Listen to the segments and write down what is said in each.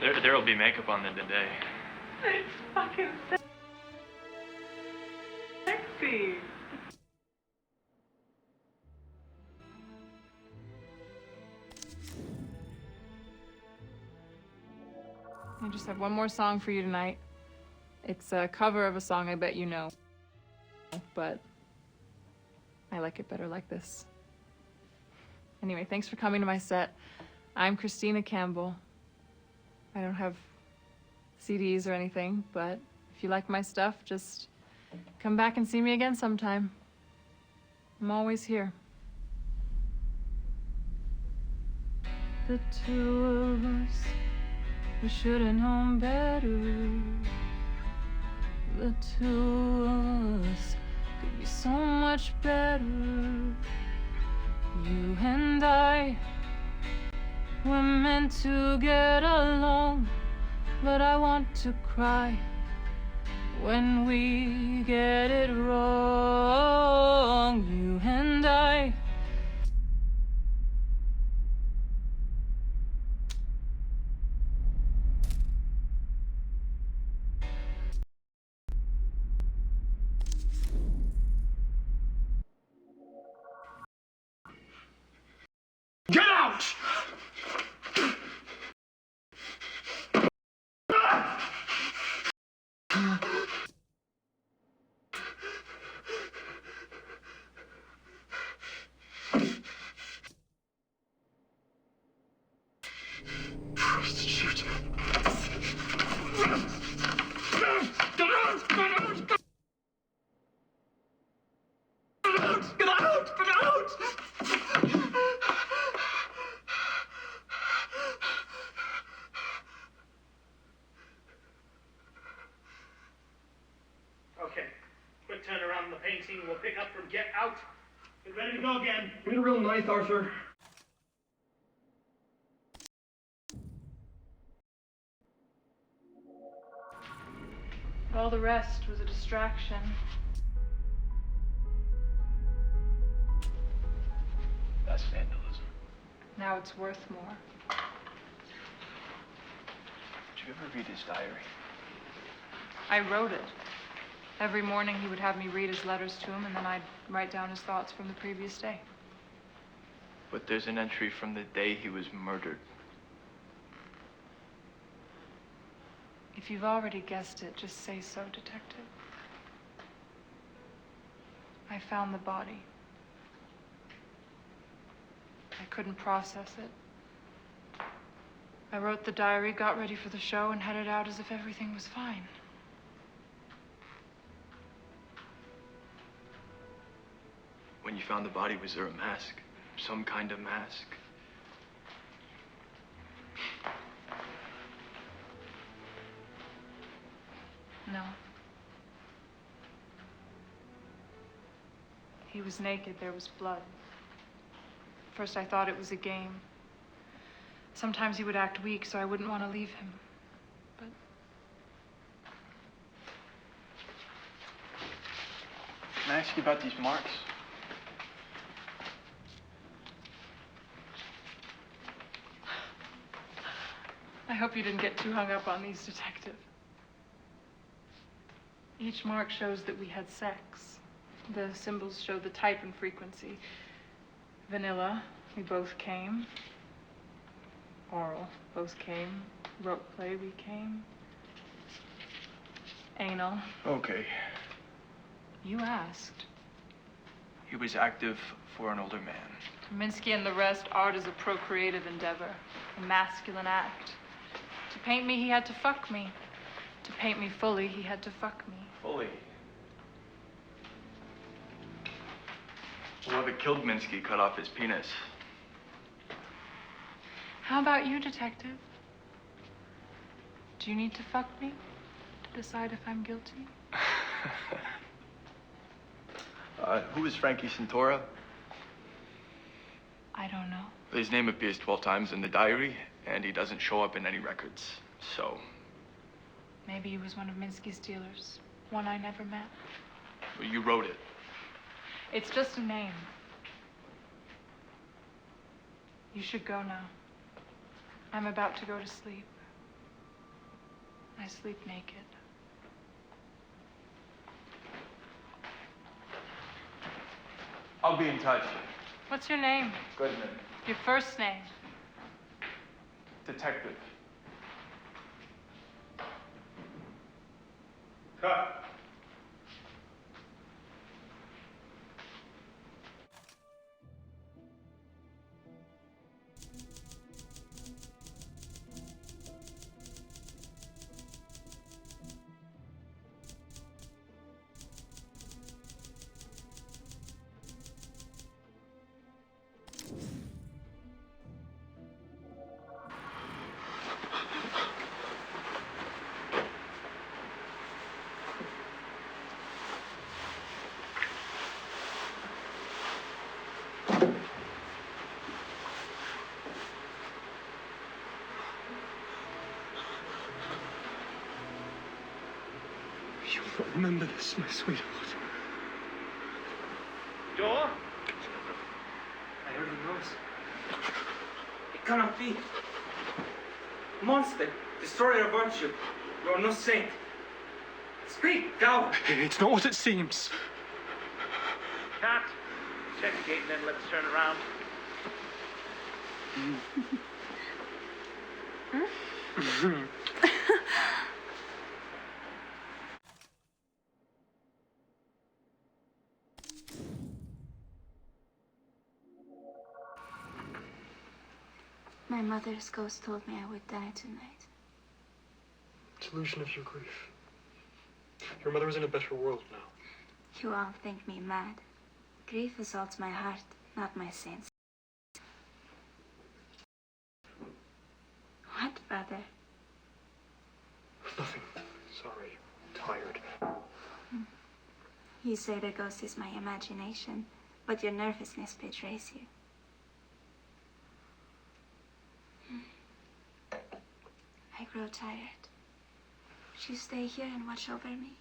There'll be makeup on them today. It's fucking sexy. I just have one more song for you tonight. It's a cover of a song I bet you know, but I like it better like this. Anyway, thanks for coming to my set. I'm Christina Campbell. I don't have CDs or anything, but if you like my stuff, just come back and see me again sometime. I'm always here. The two of us, we should have known better. The two of us could be so much better. You and I were meant to get along, but I want to cry when we get it wrong. You and I. Get out! Prostitute. Get out! Get out! Get out! Get out! Okay, quick turn around the painting. We'll pick up from Get Out. Get ready to go again. Give it a real nice, Arthur. All the rest was a distraction. That's vandalism. Now it's worth more. Did you ever read his diary? I wrote it. Every morning he would have me read his letters to him, and then I'd write down his thoughts from the previous day. But there's an entry from the day he was murdered. If you've already guessed it, just say so, Detective. I found the body. I couldn't process it. I wrote the diary, got ready for the show, and headed out as if everything was fine. When you found the body, was there a mask? Some kind of mask? No. He was naked, there was blood. First I thought it was a game. Sometimes he would act weak, so I wouldn't want to leave him. But Can I ask you about these marks? I hope you didn't get too hung up on these, Detective. Each mark shows that we had sex. The symbols show the type and frequency. Vanilla, we both came. Oral, both came. Rope play, we came. Anal. Okay. You asked. He was active for an older man. Minsky and the rest, art is a procreative endeavor, a masculine act. To paint me, he had to fuck me. To paint me fully, he had to fuck me. Fully. Whoever killed Minsky cut off his penis. How about you, Detective? Do you need to fuck me to decide if I'm guilty? Who is Frankie Santora? I don't know. His name appears 12 times in the diary, and he doesn't show up in any records, so... Maybe he was one of Minsky's dealers. One I never met. Well, you wrote it. It's just a name. You should go now. I'm about to go to sleep. I sleep naked. I'll be in touch. What's your name? Goodman. Your first name? Detective. Cut. You will remember this, my sweetheart. Door? I heard a noise. It cannot be. Monster, destroyer of virtue. You are no saint. Speak, thou! It's not what it seems. Cat. Check the gate and then let's turn around. My mother's ghost told me I would die tonight. Delusion of your grief. Your mother is in a better world now. You all think me mad. Grief assaults my heart, not my sense. What, brother? Nothing. Sorry. Tired. You say the ghost is my imagination, but your nervousness betrays you. I grow tired. Would you stay here and watch over me?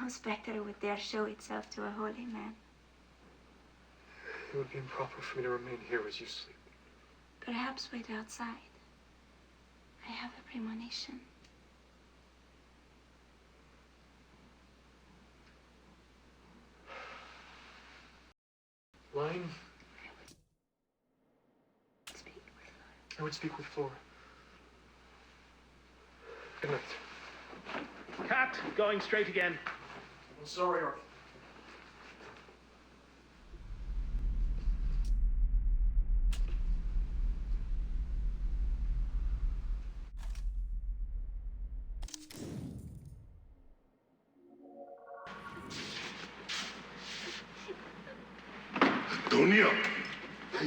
No spectre would dare show itself to a holy man. It would be improper for me to remain here as you sleep. Perhaps wait outside. I have a premonition. Lying, Speak with Lord. I would speak with Flora. Good night. Cat, going straight again. I'm sorry, Arthur. Dunya,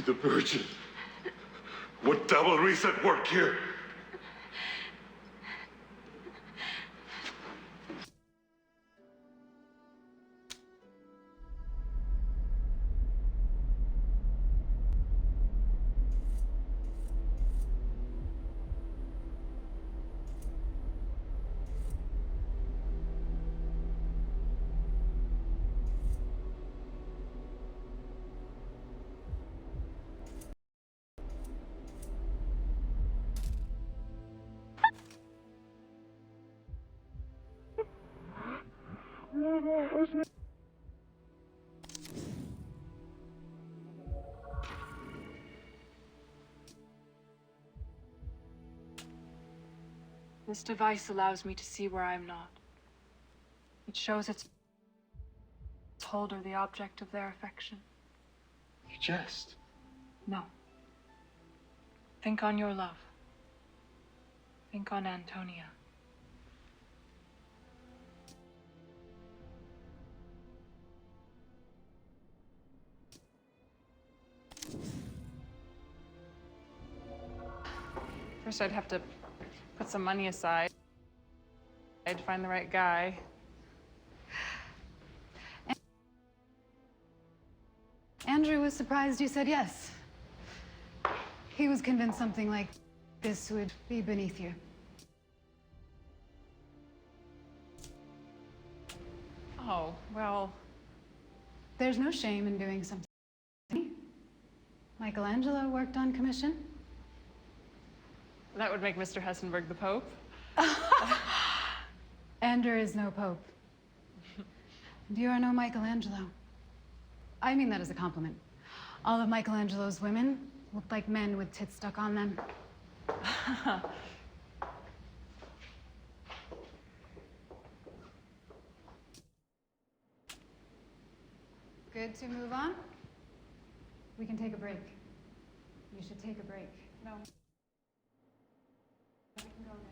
the Virgin. What devilry's at work here? This device allows me to see where I'm not. It shows its holder the object of their affection. You jest. No. Think on your love. Think on Antonia. First, I'd have to put some money aside. I'd find the right guy. Andrew was surprised you said yes. He was convinced something like this would be beneath you. Oh, well, There's no shame in doing something. Michelangelo worked on commission. that would make Mr. Hessenberg the Pope. And there is no pope. And you are no Michelangelo. I mean that as a compliment. All of Michelangelo's women looked like men with tits stuck on them. Good to move on? We can take a break. You should take a break. No. We can go again.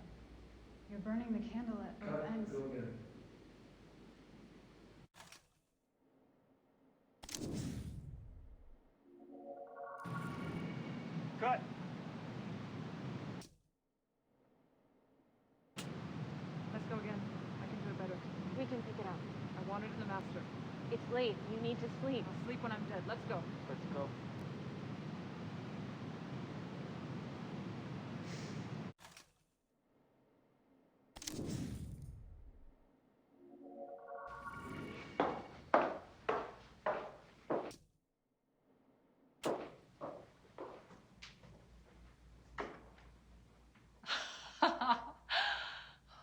You're burning the candle at both ends. Go again. Cut. Let's go again. I can do it better. We can pick it up. I want it in the master. It's late. You need to sleep. I'll sleep when I'm dead. Let's go. Let's go.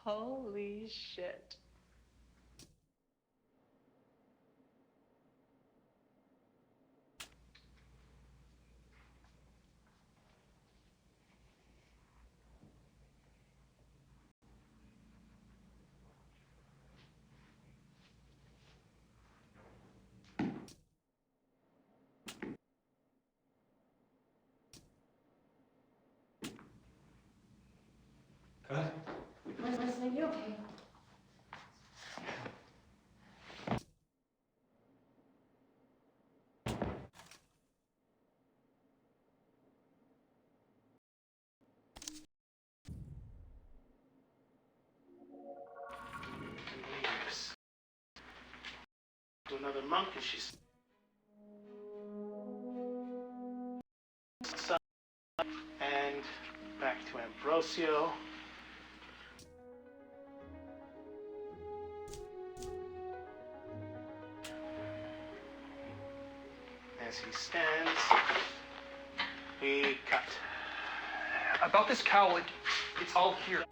Holy shit. Cut. Listen, you okay? Leaves. To another monk, and she's and back to Ambrosio. As he stands, we cut. About this cowl, it's all here.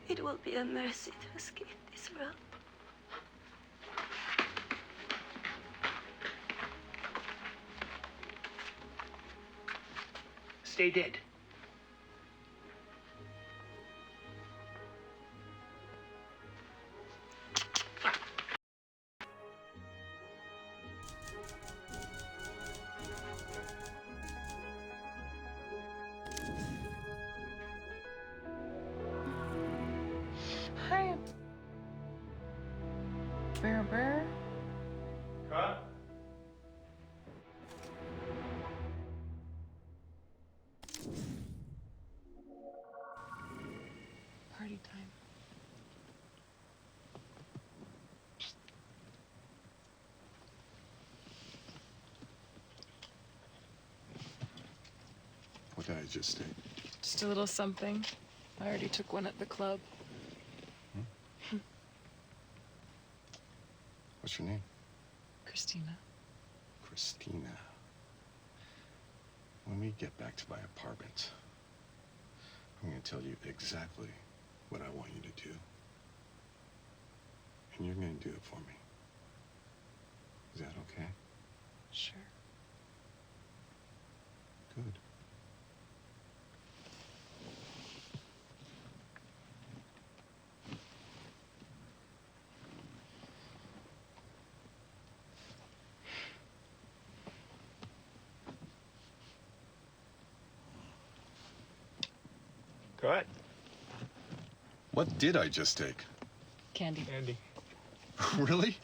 It will be a mercy to escape this world. Stay dead. Hi. Bear. Cut. Party time. What did I just say? Just a little something. I already took one at the club. What's your name? Christina. Christina. When we get back to my apartment, I'm going to tell you exactly what I want you to do. And you're going to do it for me. Is that okay? Sure. Good. Cut. What did I just take? Candy. Andy. Really?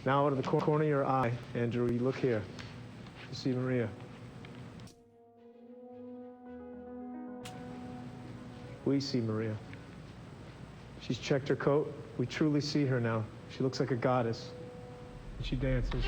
Now out of the corner of your eye, Andrew, you look here. You see Maria. We see Maria. She's checked her coat. We truly see her now. She looks like a goddess. And she dances.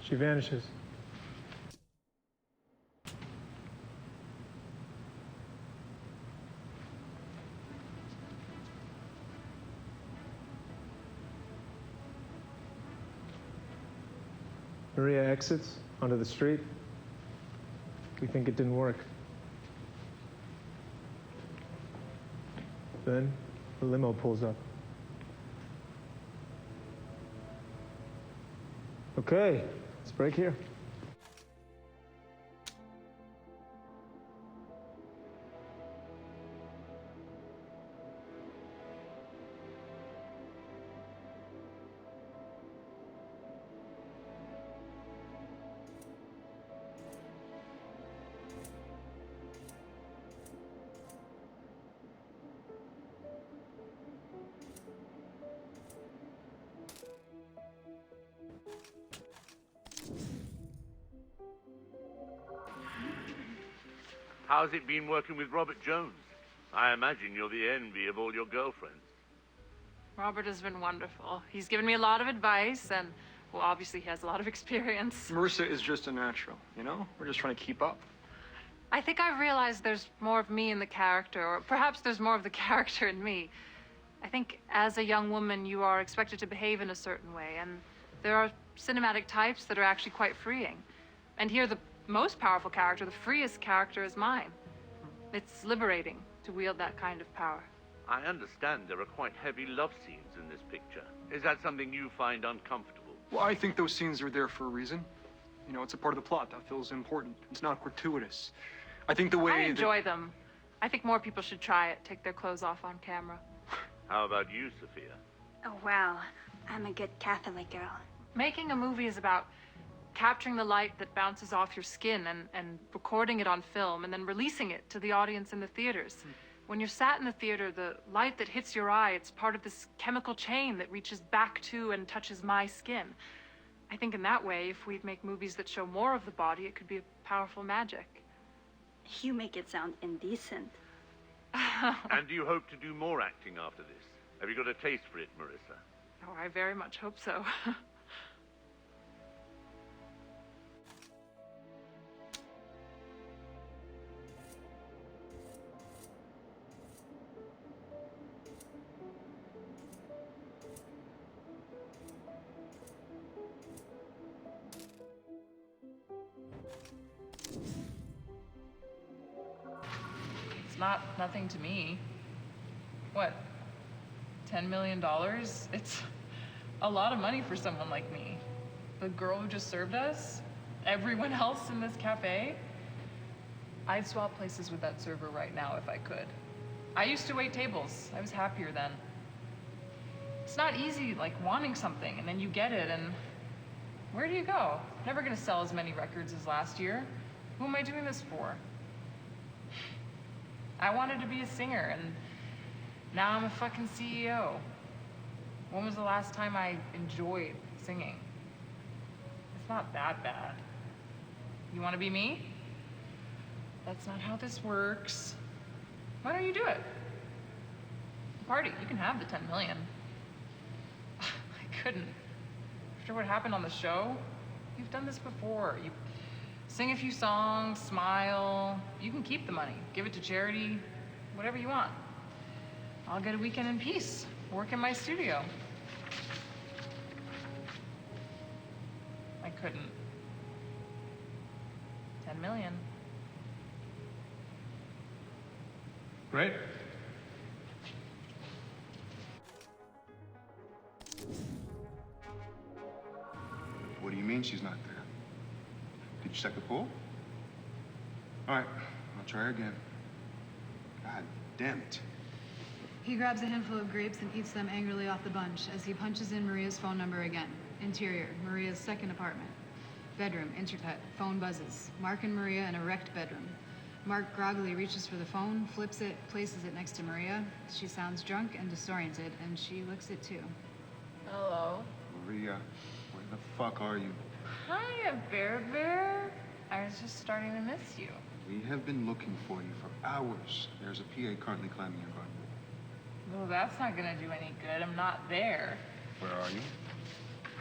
She vanishes. Maria exits onto the street. We think it didn't work. Then the limo pulls up. Okay, let's break here. How's it been working with Robert Jones? I imagine you're the envy of all your girlfriends. Robert has been wonderful. He's given me a lot of advice, and, well, obviously he has a lot of experience. Marissa is just a natural, you know? We're just trying to keep up. I think I've realized there's more of me in the character, or perhaps there's more of the character in me. I think as a young woman, you are expected to behave in a certain way, and there are cinematic types that are actually quite freeing. And here, the most powerful character, the freest character, is mine. It's liberating to wield that kind of power. I understand there are quite heavy love scenes in this picture. Is that something you find uncomfortable? Well, I think those scenes are there for a reason. You know, it's a part of the plot that feels important. It's not gratuitous. I think the way I enjoy them. I think more people should try it, take their clothes off on camera. How about you, Sophia? Oh, well, I'm a good Catholic girl. Making a movie is about capturing the light that bounces off your skin and recording it on film and then releasing it to the audience in the theaters. When you're sat in the theater, the light that hits your eye, it's part of this chemical chain that reaches back to and touches my skin. I think in that way, if we'd make movies that show more of the body, it could be a powerful magic. You make it sound indecent. And do you hope to do more acting after this? Have you got a taste for it, Marissa? Oh, I very much hope so. Nothing to me. What? $10 million? It's a lot of money for someone like me. The girl who just served us? Everyone else in this cafe? I'd swap places with that server right now if I could. I used to wait tables. I was happier then. It's not easy, like, wanting something and then you get it and where do you go? Never gonna sell as many records as last year. Who am I doing this for? I wanted to be a singer, and now I'm a fucking CEO. When was the last time I enjoyed singing? It's not that bad. You want to be me? That's not how this works. Why don't you do it? Party, you can have the 10 million. I couldn't. After what happened on the show, you've done this before. You sing a few songs, smile. You can keep the money. Give it to charity, whatever you want. I'll get a weekend in peace, work in my studio. I couldn't. 10 million. Right? What do you mean she's not there? Did you check the pool? All right, I'll try again. God damn it. He grabs a handful of grapes and eats them angrily off the bunch as he punches in Maria's phone number again. Interior, Maria's second apartment. Bedroom, intercut, phone buzzes. Mark and Maria in a wrecked bedroom. Mark groggily reaches for the phone, flips it, places it next to Maria. She sounds drunk and disoriented, and she looks it too. Hello. Maria, where the fuck are you? Hiya, Bear Bear. I was just starting to miss you. We have been looking for you for hours. There's a PA currently climbing your garden. Well, that's not gonna do any good. I'm not there. Where are you?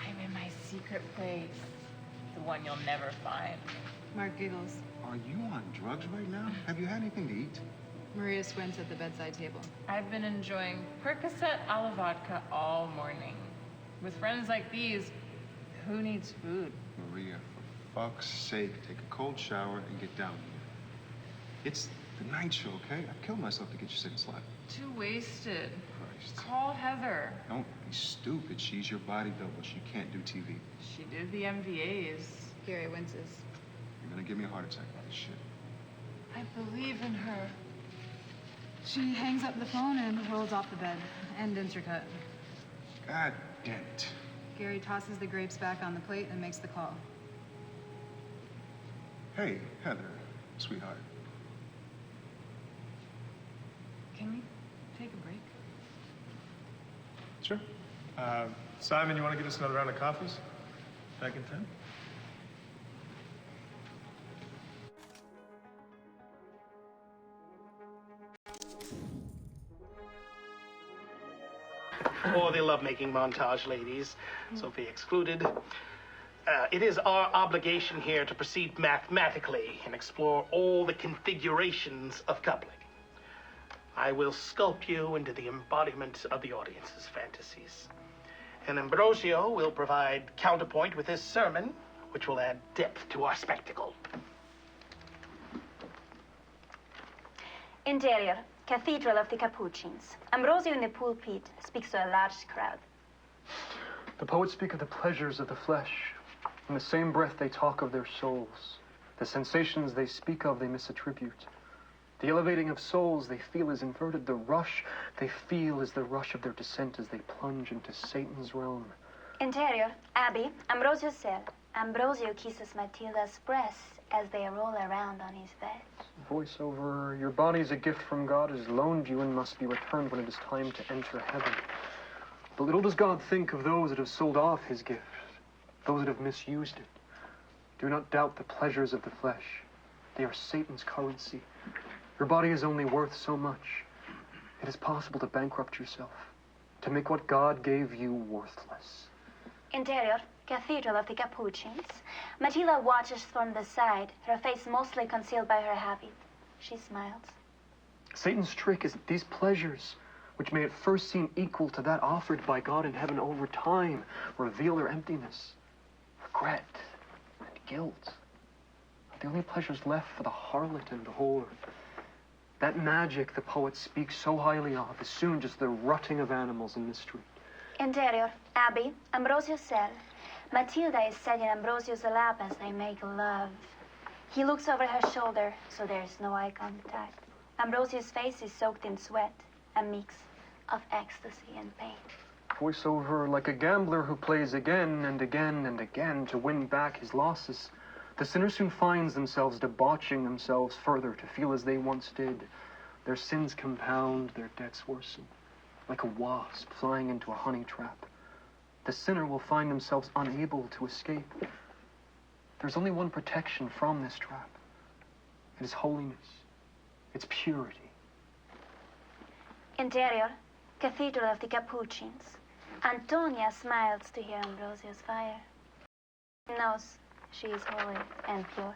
I'm in my secret place. The one you'll never find. Mark giggles. Are you on drugs right now? Have you had anything to eat? Maria squints at the bedside table. I've been enjoying Percocet a la vodka all morning. With friends like these, who needs food? Maria, for fuck's sake, take a cold shower and get down here. It's the night show, okay? I've killed myself to get you sit and slap. Too wasted. Christ. Call Heather. Don't be stupid. She's your body double. She can't do TV. She did the MVAs. Gary winces. You're gonna give me a heart attack about this shit. I believe in her. She hangs up the phone and rolls off the bed. End intercut. God damn it. Gary tosses the grapes back on the plate and makes the call. Hey, Heather, sweetheart. Can we take a break? Sure. Simon, you want to get us another round of coffees? Back in 10? For the lovemaking montage, ladies, Sophie excluded. It is our obligation here to proceed mathematically and explore all the configurations of coupling. I will sculpt you into the embodiment of the audience's fantasies. And Ambrosio will provide counterpoint with his sermon, which will add depth to our spectacle. Interior, Cathedral of the Capuchins. Ambrosio in the pulpit speaks to a large crowd. The poets speak of the pleasures of the flesh. In the same breath they talk of their souls. The sensations they speak of they misattribute. The elevating of souls they feel is inverted. The rush they feel is the rush of their descent as they plunge into Satan's realm. Interior, Abbey, Ambrosio's cell. Ambrosio kisses Matilda's breasts as they roll around on his bed. Voiceover, your body is a gift from God, is loaned you and must be returned when it is time to enter heaven. But little does God think of those that have sold off his gift, those that have misused it. Do not doubt the pleasures of the flesh. They are Satan's currency. Your body is only worth so much. It is possible to bankrupt yourself, to make what God gave you worthless. Interior, Cathedral of the Capuchins. Matilda watches from the side, her face mostly concealed by her habit. She smiles. Satan's trick is that these pleasures, which may at first seem equal to that offered by God in heaven, over time reveal their emptiness, regret, and guilt. The only pleasures left for the harlot and the whore. That magic the poet speaks so highly of is soon just the rutting of animals in the street. Interior, Abbey, Ambrosio's cell. Matilda is sat in Ambrosio's lap as they make love. He looks over her shoulder, so there is no eye contact. Ambrosio's face is soaked in sweat, a mix of ecstasy and pain. Voiceover, like a gambler who plays again and again and again to win back his losses, the sinner soon finds themselves debauching themselves further to feel as they once did. Their sins compound, their debts worsen. Like a wasp flying into a honey trap, the sinner will find themselves unable to escape. There's only one protection from this trap. It is holiness. It's purity. Interior, Cathedral of the Capuchins. Antonia smiles to hear Ambrosio's fire. She knows she is holy and pure.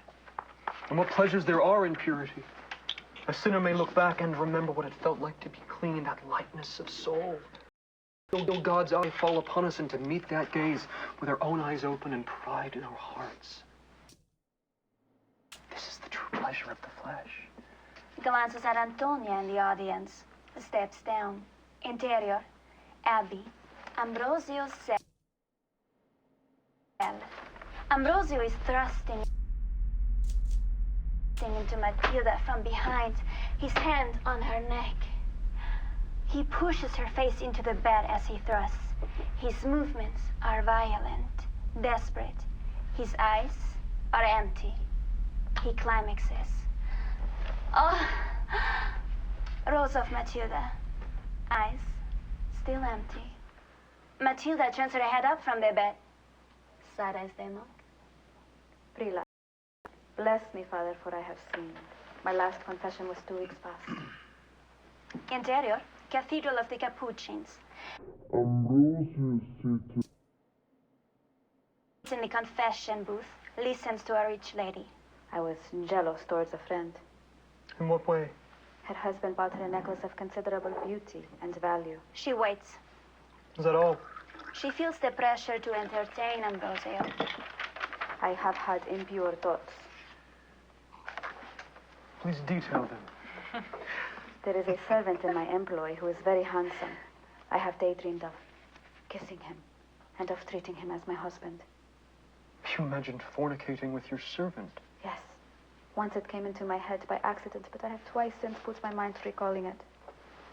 And what pleasures there are in purity. A sinner may look back and remember what it felt like to be clean, that lightness of soul. Till God's eye fall upon us and to meet that gaze with our own eyes open and pride in our hearts. This is the true pleasure of the flesh. Glances at Antonia in the audience. Steps down. Interior, Abbey, Ambrosio's cell. Ambrosio is thrusting into Matilda from behind, his hand on her neck. He pushes her face into the bed as he thrusts. His movements are violent, desperate. His eyes are empty. He climaxes. Oh! Rose of Matilda. Eyes still empty. Matilda turns her head up from the bed. Sad as the monk. Prila, bless me, Father, for I have sinned. My last confession was 2 weeks past. Interior, Cathedral of the Capuchins. It's in the confession booth. Listens to a rich lady. I was jealous towards a friend. In what way? Her husband bought her a necklace of considerable beauty and value. She waits. Is that all? She feels the pressure to entertain Ambrosio. I have had impure thoughts. Please detail them. There is a servant in my employ who is very handsome. I have daydreamed of kissing him and of treating him as my husband. You imagined fornicating with your servant? Yes. Once it came into my head by accident, but I have twice since put my mind to recalling it.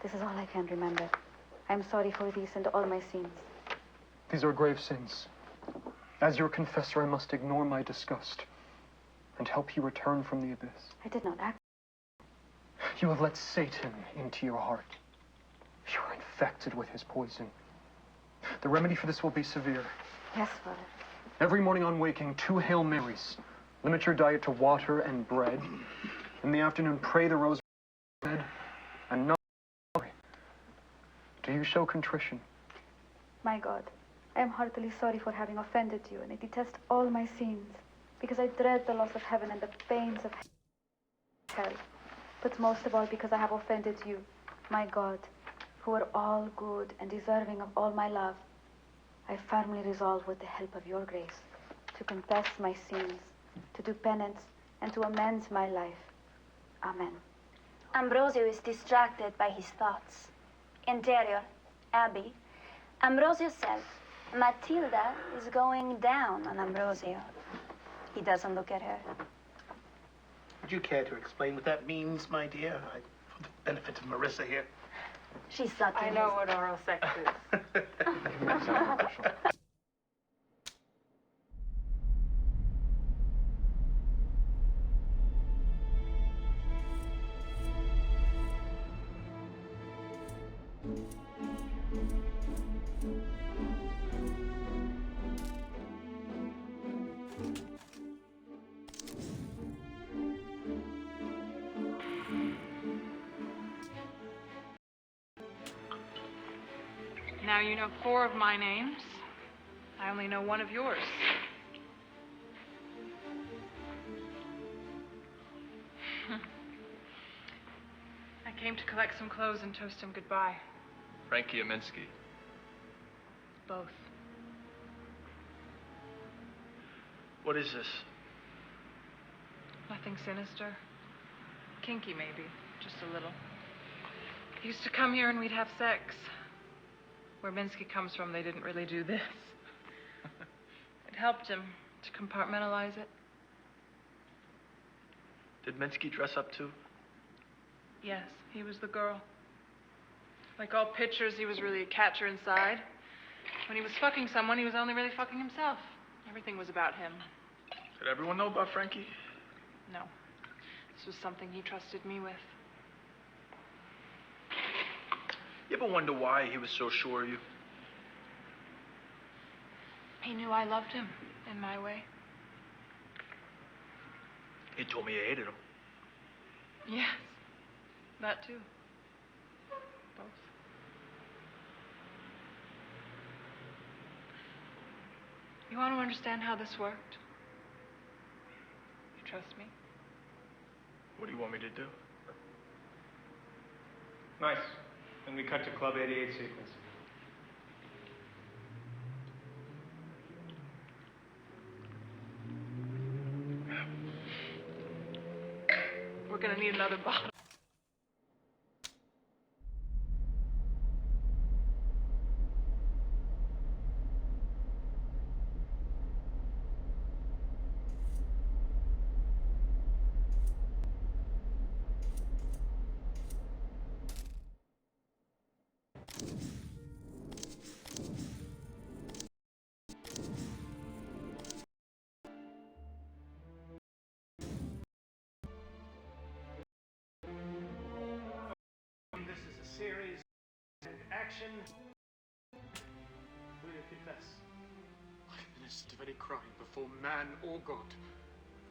This is all I can remember. I am sorry for these and all my sins. These are grave sins. As your confessor, I must ignore my disgust and help you return from the abyss. I did not act. You have let Satan into your heart. You are infected with his poison. The remedy for this will be severe. Yes, Father. Every morning on waking, 2 Hail Marys. Limit your diet to water and bread. In the afternoon, pray the rosary and not. Do you show contrition? My God, I am heartily sorry for having offended you, and I detest all my sins, because I dread the loss of heaven and the pains of hell. But most of all, because I have offended you, my God, who are all good and deserving of all my love. I firmly resolve, with the help of your grace, to confess my sins, to do penance, and to amend my life. Amen. Ambrosio is distracted by his thoughts. Interior, Abby. Ambrosio says Matilda is going down on Ambrosio. He doesn't look at her. Would you care to explain what that means, my dear? For the benefit of Marissa here. She's sucking. I know what oral sex is. Now you know 4 of my names. I only know 1 of yours. I came to collect some clothes and toast him goodbye. Frankie and Minsky. Both. What is this? Nothing sinister. Kinky, maybe. Just a little. He used to come here and we'd have sex. Where Minsky comes from, they didn't really do this. It helped him to compartmentalize it. Did Minsky dress up too? Yes, he was the girl. Like all pitchers, he was really a catcher inside. When he was fucking someone, he was only really fucking himself. Everything was about him. Did everyone know about Frankie? No. This was something he trusted me with. You ever wonder why he was so sure of you? He knew I loved him in my way. He told me you hated him. Yes, that too. Both. You want to understand how this worked? You trust me? What do you want me to do? Nice. And we cut to Club 88 sequence. We're gonna need another bottle. This is a series and action. Will you confess? I'm innocent of any crime before man or God.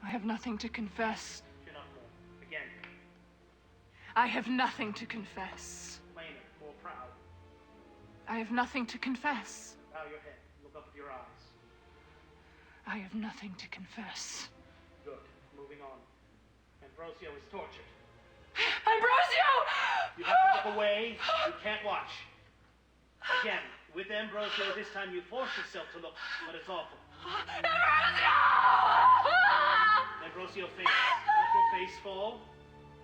I have nothing to confess. Chin up more. Again. I have nothing to confess. Plainer, more proud. I have nothing to confess. Bow your head. Look up with your eyes. I have nothing to confess. Good. Moving on. Ambrosio is tortured. Ambrosio! You have to look away. You can't watch. Again, with Ambrosio, this time you force yourself to look, but it's awful. Ambrosio! Ambrosio, face. Let your face fall.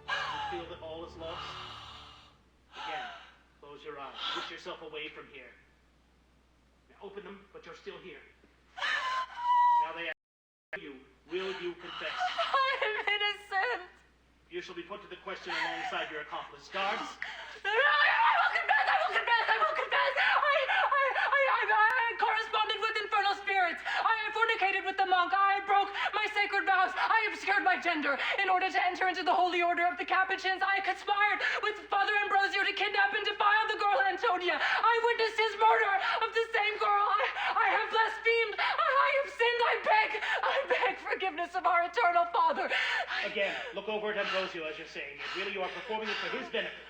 You feel that all is lost. Again, close your eyes. Push yourself away from here. Now open them, but you're still here. Now they ask you, will you confess? I am innocent. You shall be put to the question alongside your accomplice. Guards? I will confess! I will confess! I will confess! I corresponded with infernal spirits. I fornicated with the monk. I broke my sacred vows. I obscured my gender in order to enter into the holy order of the Capuchins. I conspired with Father Ambrosio to kidnap and defile the girl Antonia. I witnessed his murder of the same girl. I have blasphemed. I have sinned. I beg forgiveness of our eternal Father. Again, look over at Ambrosio as you're saying it. Really, you are performing it for his benefit.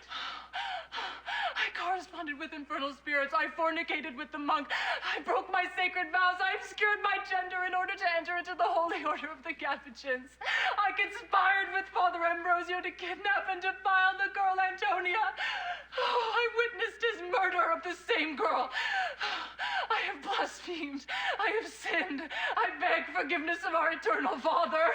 I corresponded with infernal spirits. I fornicated with the monk. I broke my sacred vows. I obscured my gender in order to enter into the holy order of the Capuchins. I conspired with Father Ambrosio to kidnap and defile the girl Antonia. I witnessed his murder of the same girl. I have blasphemed. I have sinned. I beg forgiveness of our eternal Father.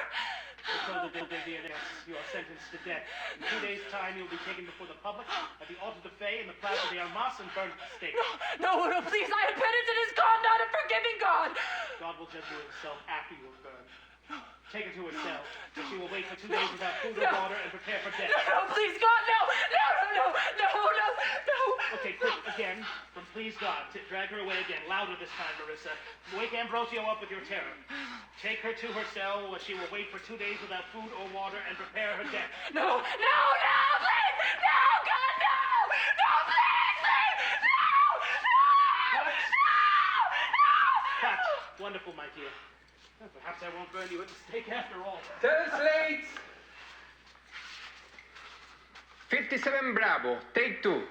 You are sentenced to death. In 2 days' time, you'll be taken before the public at the Altar de Fe in the Plaza de Armas and burned at the stake. No, please, I am penitent as God, not a forgiving God. God will judge you himself after you have burned. Take her to her cell, where she will wait for 2 days without food or water and prepare for death. No, please, God, no. Okay, quick, again, from please God. Drag her away again, louder this time, Marissa. Wake Ambrosio up with your terror. Take her to her cell, where she will wait for 2 days without food or water and prepare her death. No, please! No, God, no! No, please! No! Cut! Wonderful, my dear. Perhaps I won't burn you at the stake after all. Translate! 57 Bravo, take 2.